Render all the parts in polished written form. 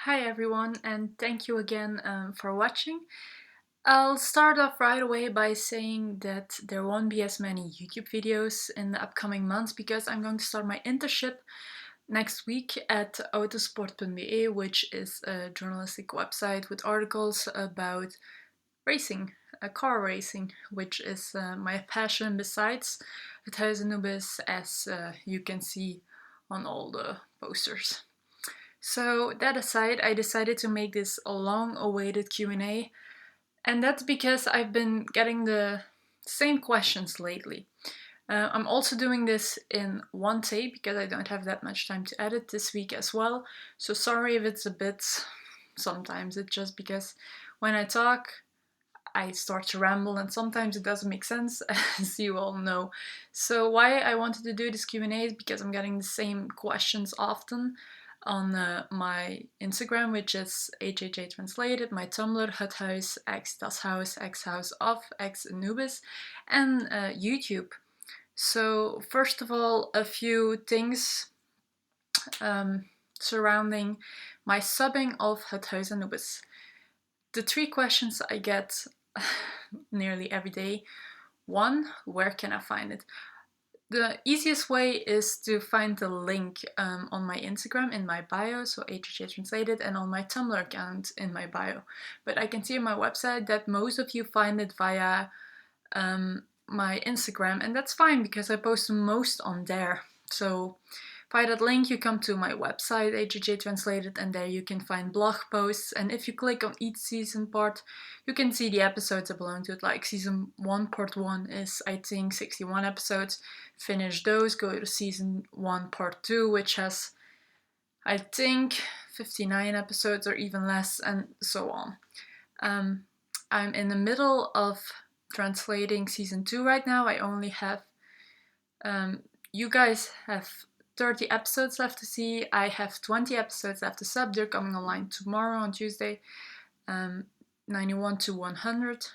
Hi everyone, and thank you again for watching. I'll start off right away by saying that there won't be as many YouTube videos in the upcoming months because I'm going to start my internship next week at autosport.be, which is a journalistic website with articles about racing, car racing, which is my passion besides Het Huis Anubis, as you can see on all the posters. So that aside, I decided to make this a long-awaited Q&A, and that's because I've been getting the same questions lately. I'm also doing this in one take because I don't have that much time to edit this week as well, so sorry if it's a bit... sometimes it's just because when I talk, I start to ramble and sometimes it doesn't make sense, as you all know. So why I wanted to do this Q&A is because I'm getting the same questions often on my Instagram, which is HHATranslated, my Tumblr, Het Huis, X Das Huis, X House of, X Anubis, and YouTube. So first of all, a few things surrounding my subbing of Het Huis Anubis. The three questions I get nearly every day. One, where can I find it? The easiest way is to find the link on my Instagram in my bio, so HHATranslated, and on my Tumblr account in my bio. But I can see on my website that most of you find it via my Instagram, and that's fine because I post most on there. So via that link you come to my website, HHATranslated, and there you can find blog posts, and if you click on each season part, you can see the episodes that belong to it, like season 1 part 1 is I think 61 episodes. Finish those, go to season 1 part 2, which has I think 59 episodes or even less, and so on. I'm in the middle of translating season 2 right now. I only have you guys have 30 episodes left to see. I have 20 episodes left to sub. They're coming online tomorrow on Tuesday, 91 to 100.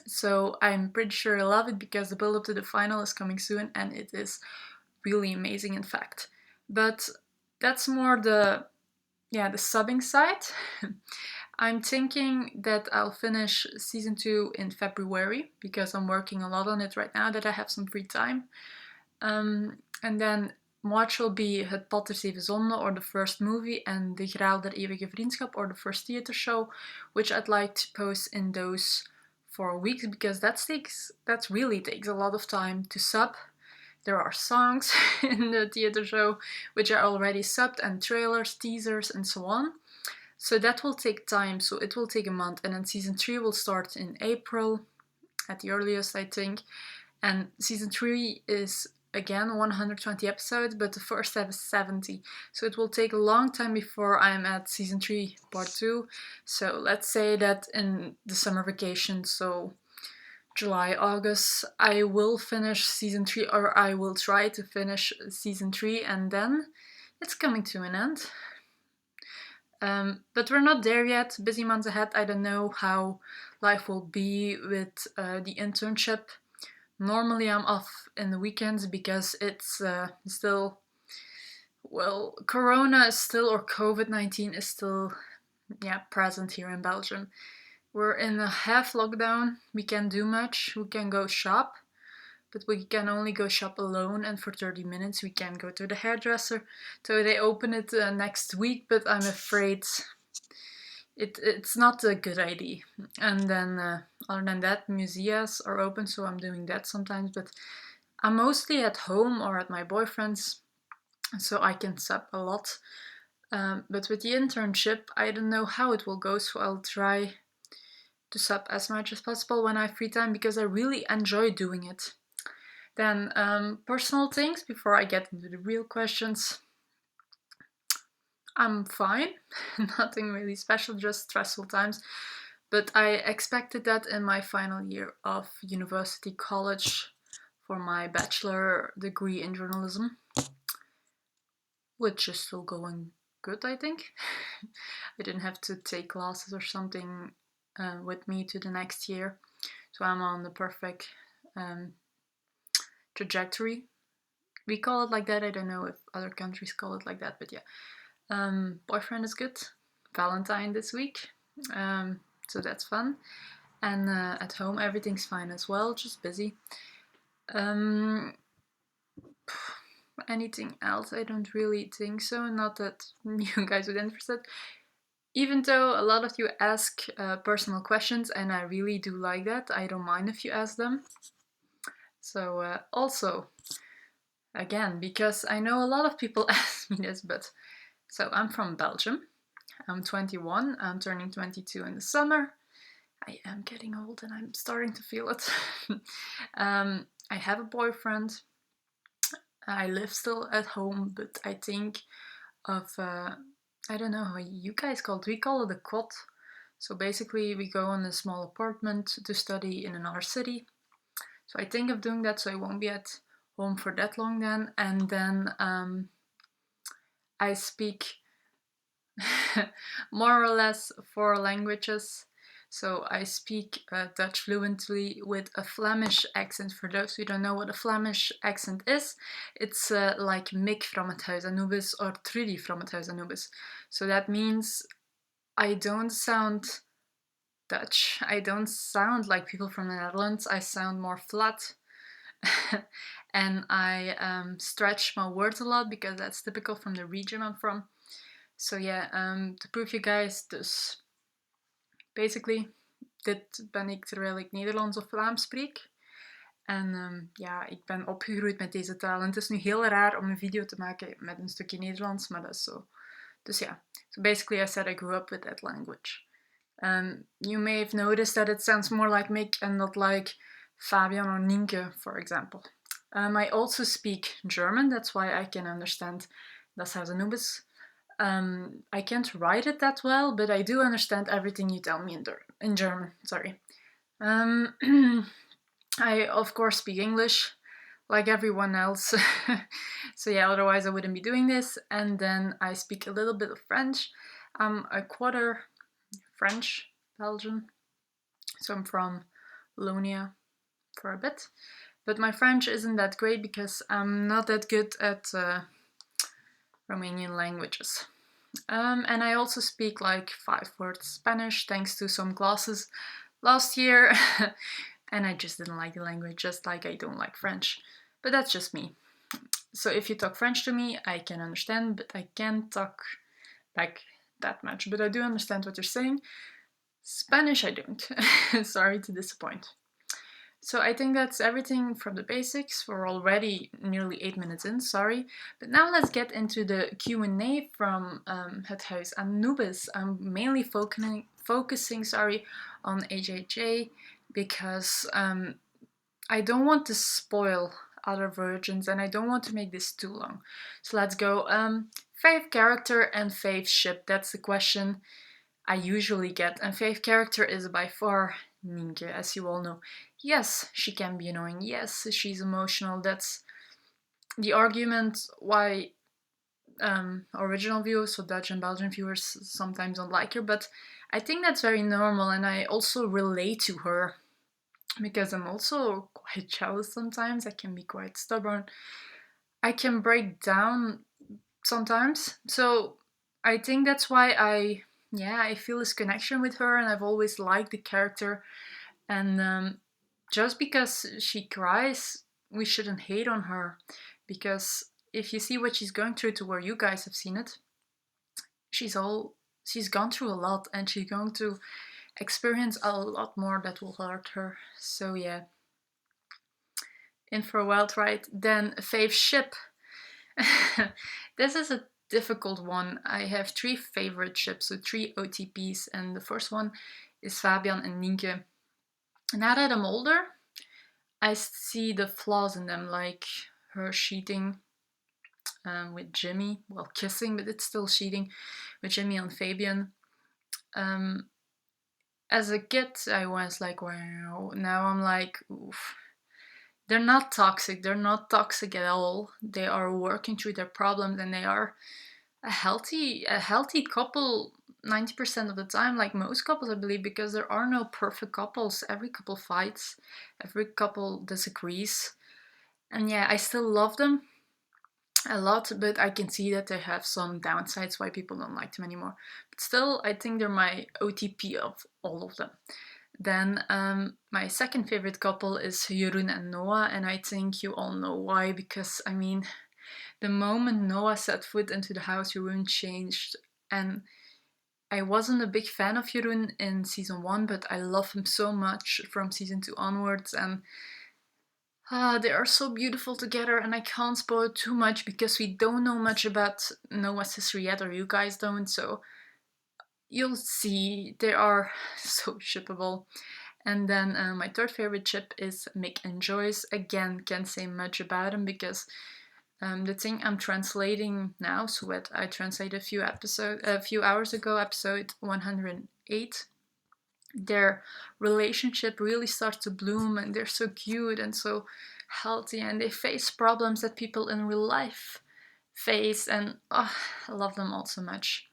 So I'm pretty sure you'll love it because the build up to the final is coming soon and it is really amazing, in fact. But that's more the subbing side. I'm thinking that I'll finish season 2 in February because I'm working a lot on it right now that I have some free time. And then March will be Het Pad der Zeven Zonden, or the first movie, and De Graal der Eeuwige Vriendschap, or the first theater show, which I'd like to post in those 4 weeks because that really takes a lot of time to sub. There are songs in the theater show which are already subbed, and trailers, teasers, and so on. So that will take time, so it will take a month, and then season 3 will start in April at the earliest, I think. And season 3 is again 120 episodes, but the first step is 70. So it will take a long time before I'm at season 3 part 2. So let's say that in the summer vacation, so July, August, I will finish season 3, or I will try to finish season 3, and then it's coming to an end. But we're not there yet. Busy months ahead. I don't know how life will be with the internship. Normally I'm off in the weekends because it's still, well, Corona is still, or COVID-19 is still, present here in Belgium. We're in a half lockdown. We can't do much. We can go shop, but we can only go shop alone, and for 30 minutes we can go to the hairdresser. So they open it next week, but I'm afraid it's not a good idea. And then other than that, museums are open, so I'm doing that sometimes, but I'm mostly at home or at my boyfriend's, so I can sub a lot. But with the internship, I don't know how it will go, so I'll try to sub as much as possible when I have free time because I really enjoy doing it. Then personal things before I get into the real questions. I'm fine, nothing really special, just stressful times. But I expected that in my final year of university college for my bachelor degree in journalism, which is still going good, I think. I didn't have to take classes or something with me to the next year, so I'm on the perfect trajectory. We call it like that. I don't know if other countries call it like that, but yeah. Boyfriend is good. Valentine this week. So that's fun. And at home everything's fine as well, just busy. Anything else? I don't really think so. Not that you guys would be interested. Even though a lot of you ask personal questions, and I really do like that, I don't mind if you ask them. So also, again, because I know a lot of people ask me this, but so I'm from Belgium. I'm 21. I'm turning 22 in the summer. I am getting old and I'm starting to feel it. I have a boyfriend. I live still at home, but I think of, I don't know how you guys call it. We call it a quad. So basically we go in a small apartment to study in another city. So I think of doing that so I won't be at home for that long then. And then I speak more or less 4 languages. So I speak Dutch fluently with a Flemish accent. For those who don't know what a Flemish accent is, it's like Mick from Het Huis Anubis or Trudy from Het Huis Anubis. So that means I don't sound Dutch. I don't sound like people from the Netherlands. I sound more flat. And I stretch my words a lot because that's typical from the region I'm from. So yeah, to prove you guys, dus basically, dit ben ik terwijl ik Nederlands of Vlaams spreek. En ja, ik ben opgegroeid met deze taal. En het is nu heel raar om een video te maken met een stukje Nederlands, maar dat is zo. Dus ja, so basically I said I grew up with that language. You may have noticed that it sounds more like Mick and not like Fabian or Nienke, for example. I also speak German, that's why I can understand Das Huis Anubis. I can't write it that well, but I do understand everything you tell me in German. Sorry. I of course speak English, like everyone else. So yeah, otherwise I wouldn't be doing this. And then I speak a little bit of French. I'm a quarter French Belgian, so I'm from Wallonia for a bit. But my French isn't that great because I'm not that good at Romanian languages. And I also speak like 5 words Spanish thanks to some classes last year. And I just didn't like the language, just like I don't like French. But that's just me. So if you talk French to me, I can understand, but I can't talk like that much. But I do understand what you're saying. Spanish I don't. Sorry to disappoint. So I think that's everything from the basics. We're already nearly 8 minutes in, sorry. But now let's get into the Q&A from Het Huis Anubis. I'm mainly focusing on HHA because I don't want to spoil other versions and I don't want to make this too long. So let's go. Fave character and fave ship. That's the question I usually get. And fave character is by far Nienke, as you all know. Yes, she can be annoying. Yes, she's emotional. That's the argument why original viewers, so Dutch and Belgian viewers, sometimes don't like her. But I think that's very normal, and I also relate to her because I'm also quite jealous sometimes. I can be quite stubborn. I can break down sometimes. So I think that's why I feel this connection with her, and I've always liked the character. And just because she cries, we shouldn't hate on her, because if you see what she's going through to where you guys have seen it, she's gone through a lot, and she's going to experience a lot more that will hurt her. So yeah, in for a wild ride. Then fave ship. This is a difficult one. I have 3 favorite ships, so 3 OTPs, and the first one is Fabian and Nienke. Now that I'm older, I see the flaws in them, like her cheating with Jimmy, well, kissing, but it's still cheating with Jimmy and Fabian. As a kid, I was like, wow. Now I'm like, oof. They're not toxic. They're not toxic at all. They are working through their problems, and they are a healthy couple 90% of the time, like most couples, I believe, because there are no perfect couples. Every couple fights, every couple disagrees, and yeah, I still love them. a lot, but I can see that they have some downsides why people don't like them anymore. But still, I think they're my OTP of all of them. Then my second favorite couple is Jeroen and Noah, and I think you all know why, because I mean, the moment Noah set foot into the house, Jeroen changed. And I wasn't a big fan of Jeroen in season 1, but I love him so much from season 2 onwards, and they are so beautiful together, and I can't spoil too much because we don't know much about Noah's history yet, or you guys don't, so you'll see they are so shippable. And then my third favorite chip is Mick and Joyce. Again, can't say much about him because the thing I'm translating now, so what I translated a few hours ago, episode 108, their relationship really starts to bloom, and they're so cute and so healthy, and they face problems that people in real life face, and I love them all so much.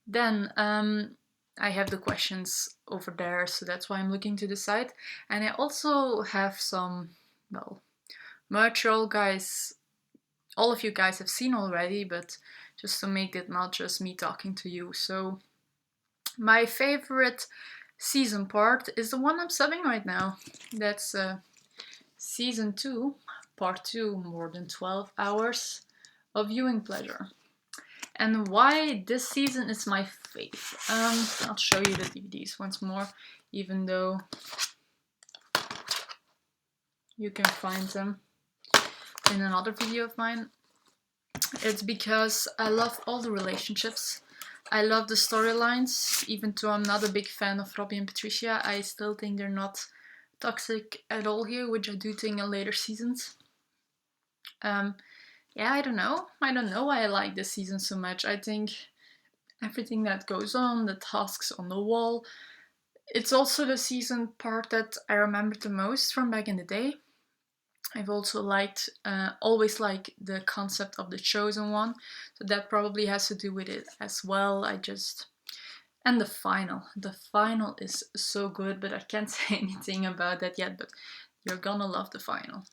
Then I have the questions over there, so that's why I'm looking to the side. And I also have some, well, merch all of you guys have seen already, but just to make it not just me talking to you. So my favorite season part is the one I'm subbing right now. That's season 2, part 2, more than 12 hours of viewing pleasure. And why this season is my fave. I'll show you the DVDs once more, even though you can find them in another video of mine. It's because I love all the relationships. I love the storylines, even though I'm not a big fan of Robbie and Patricia. I still think they're not toxic at all here, which I do think in later seasons. Yeah, I don't know why I like this season so much. I think everything that goes on, the tasks on the wall, it's also the season part that I remember the most from back in the day. I've also always liked the concept of the chosen one, so that probably has to do with it as well. And the final is so good, but I can't say anything about that yet, but you're gonna love the final.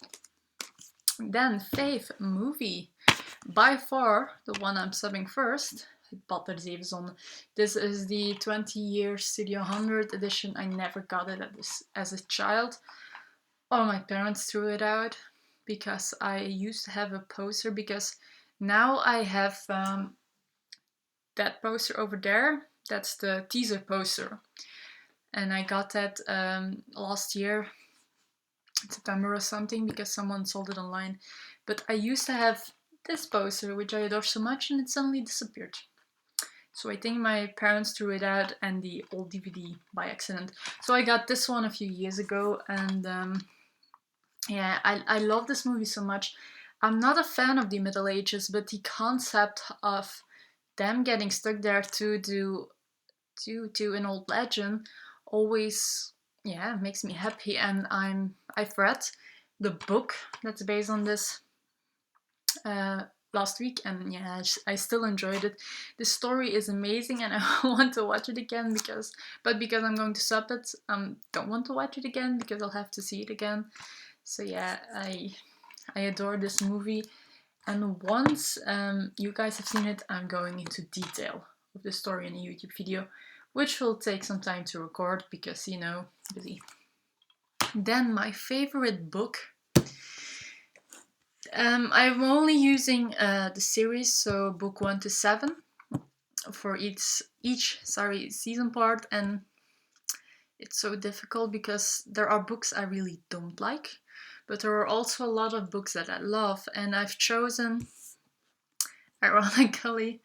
Then fave movie, by far the one I'm subbing first, Het Huis Anubis. This is the 20-year Studio 100 edition. I never got it as a child. Oh, my parents threw it out because I used to have a poster, because now I have that poster over there. That's the teaser poster. And I got that last year, September or something, because someone sold it online. But I used to have this poster, which I adore so much, and it suddenly disappeared. So I think my parents threw it out and the old DVD by accident. So I got this one a few years ago, and yeah, I love this movie so much. I'm not a fan of the Middle Ages, but the concept of them getting stuck there to an old legend always, yeah, makes me happy. And I've read the book that's based on this last week, and yeah, I still enjoyed it. The story is amazing, and I want to watch it again because I'm going to sub it, don't want to watch it again because I'll have to see it again. So yeah, I adore this movie, and once you guys have seen it, I'm going into detail of the story in a YouTube video, which will take some time to record because, you know, busy. Then my favorite book. I'm only using the series, so book 1 to 7 for each season part, and it's so difficult because there are books I really don't like, but there are also a lot of books that I love, and I've chosen, ironically,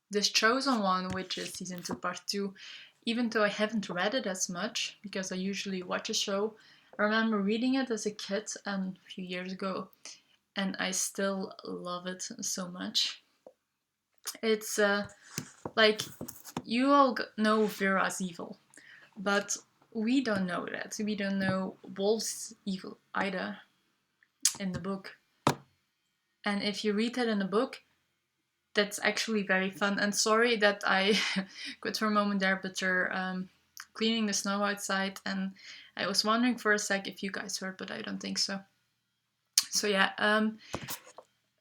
this chosen one, which is season 2 part 2, even though I haven't read it as much because I usually watch a show. I remember reading it as a kid a few years ago, and I still love it so much. It's like, you all know Vera's evil, but we don't know that. We don't know Wolf's evil either in the book. And if you read that in the book, that's actually very fun. And sorry that I quit for a moment there, but they're cleaning the snow outside, and I was wondering for a sec if you guys heard, but I don't think so. So yeah,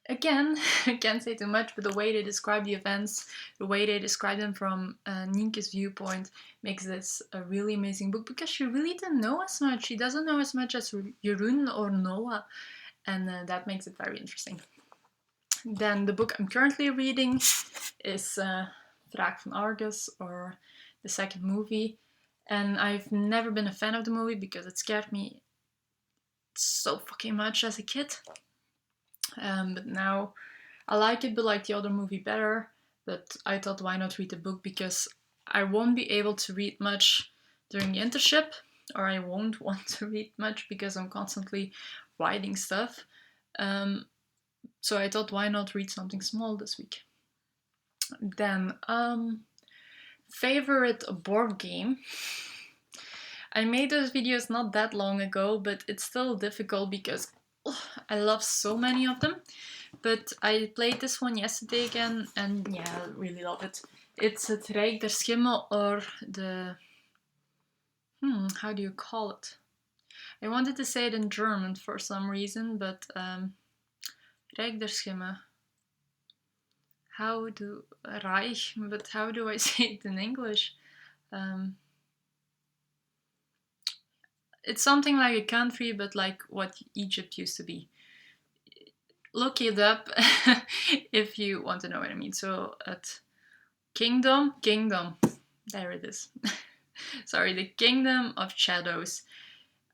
again, I can't say too much, but the way they describe the events, the way they describe them from Nienke's viewpoint, makes this a really amazing book, because she really didn't know as much. She doesn't know as much as Jeroen or Noah, and that makes it very interesting. Then the book I'm currently reading is Wraak van Argus, or the second movie, and I've never been a fan of the movie because it scared me so fucking much as a kid. But now I like it, but like the other movie better. But I thought, why not read the book, because I won't be able to read much during the internship, or I won't want to read much because I'm constantly writing stuff. So I thought, why not read something small this week? Then, favorite board game. I made those videos not that long ago, but it's still difficult because I love so many of them. But I played this one yesterday again, and yeah, I really love it. It's Het Rijk der Schimmel, or the... how do you call it? I wanted to say it in German for some reason, but Rijk der Schimmel. Reich, but how do I say it in English? It's something like a country, but like what Egypt used to be. Look it up if you want to know what I mean. So, Kingdom, there it is. Sorry, the Kingdom of Shadows.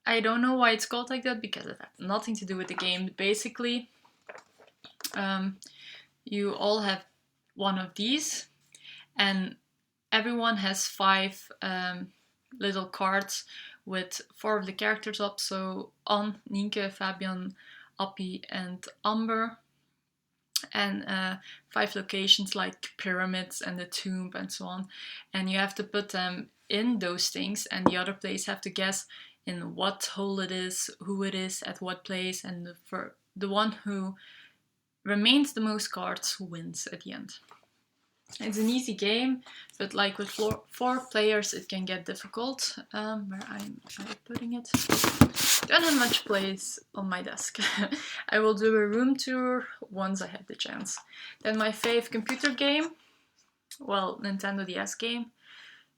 I don't know why it's called like that, because it has nothing to do with the game. Basically, you all have one of these, and everyone has 5 little cards with 4 of the characters up. So Anne, Nienke, Fabian, Appie, and Amber. And 5 locations like pyramids and the tomb and so on. And you have to put them in those things, and the other players have to guess in what hole it is, who it is, at what place, and the one who remains the most cards who wins at the end. It's an easy game, but like with 4 players it can get difficult. Where I'm putting it? Don't have much place on my desk. I will do a room tour once I have the chance. Then my fave computer game, well, Nintendo DS game.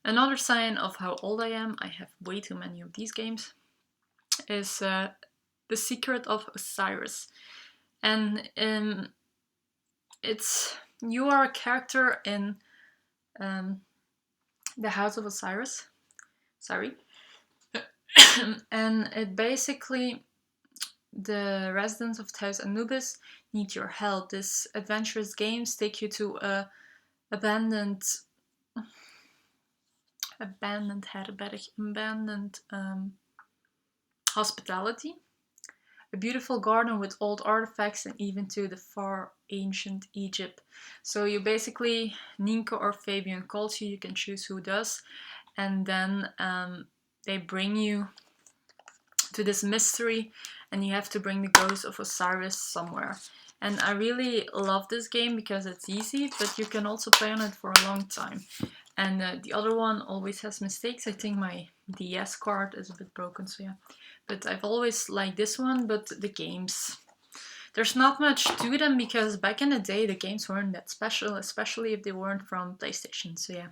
Another sign of how old I am, I have way too many of these games, is The Secret of Osiris. And you are a character in the House of Osiris. Sorry. And it basically, the residents of Het Huis Anubis need your help. This adventurous games take you to a abandoned hospitality, a beautiful garden with old artifacts, and even to the far ancient Egypt. So you basically, Nienke or Fabian calls you, you can choose who does, and then they bring you to this mystery, and you have to bring the ghost of Osiris somewhere. And I really love this game because it's easy, but you can also play on it for a long time. And the other one always has mistakes. I think my DS card is a bit broken, so yeah. But I've always liked this one, but the games, there's not much to them, because back in the day the games weren't that special, especially if they weren't from PlayStation, so yeah.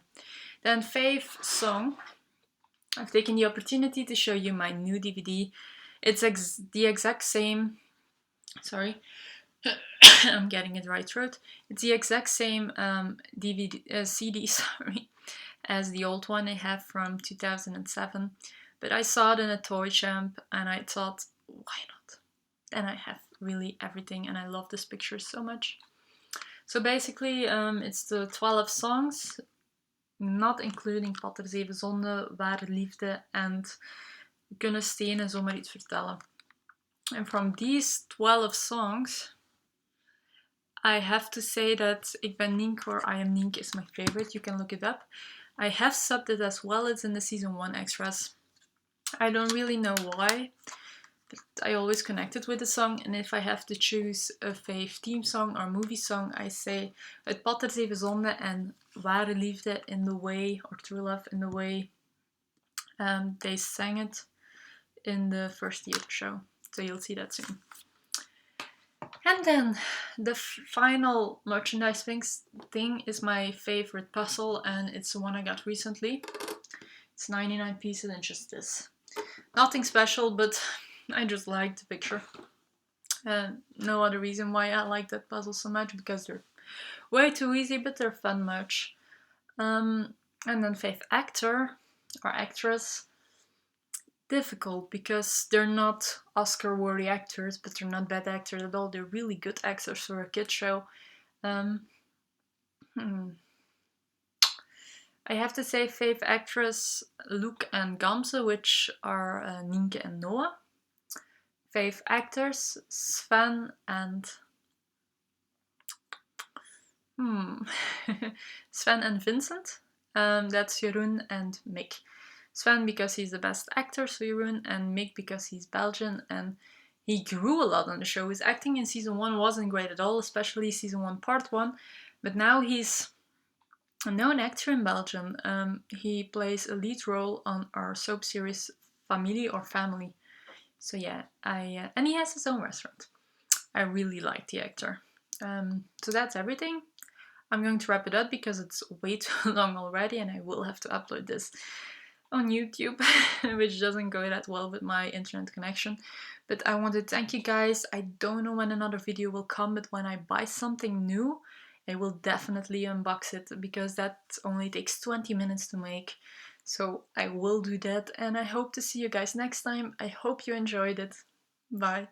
Then fave song. I've taken the opportunity to show you my new DVD. It's the exact same, sorry, I'm getting it right throat. It's the exact same CD, sorry, as the old one I have from 2007. But I saw it in a toy champ and I thought, why not? And I have really everything, and I love this picture so much. So basically, it's the 12 songs, not including Pat er 7 zonden, Ware Liefde en Kunnen stenen zomaar iets vertellen. And from these 12 songs, I have to say that Ik ben Nienke or I am Nienke is my favorite. You can look it up. I have subbed it as well. It's in the season 1 extras. I don't really know why, but I always connect it with the song. And if I have to choose a fave theme song or movie song, I say Het Pad der 7 zonden en Ware Liefde in the way, or True Love in the way they sang it in the first theater show. So you'll see that soon. And then the final merchandise thing is my favorite puzzle, and it's the one I got recently. It's 99 pieces and just this. Nothing special, but I just like the picture. No other reason why I like that puzzle so much, because they're way too easy, but they're fun much. And then fave actor or actress. Difficult because they're not Oscar-worthy actors, but they're not bad actors at all. They're really good actors for a kid show. I have to say fave actress Luke and Gamze, which are Nienke and Noah. Fave actors Sven and Sven and Vincent. That's Jeroen and Mick. Sven because he's the best actor, so Jeroen, and Mick because he's Belgian and he grew a lot on the show. His acting in season 1 wasn't great at all, especially season 1 part 1, but now he's a known actor in Belgium. He plays a lead role on our soap series Familie or Family. So yeah, and he has his own restaurant. I really like the actor. So that's everything. I'm going to wrap it up because it's way too long already and I will have to upload this on YouTube, which doesn't go that well with my internet connection. But I want to thank you guys. I don't know when another video will come, but when I buy something new, I will definitely unbox it because that only takes 20 minutes to make. So I will do that and I hope to see you guys next time. I hope you enjoyed it. Bye.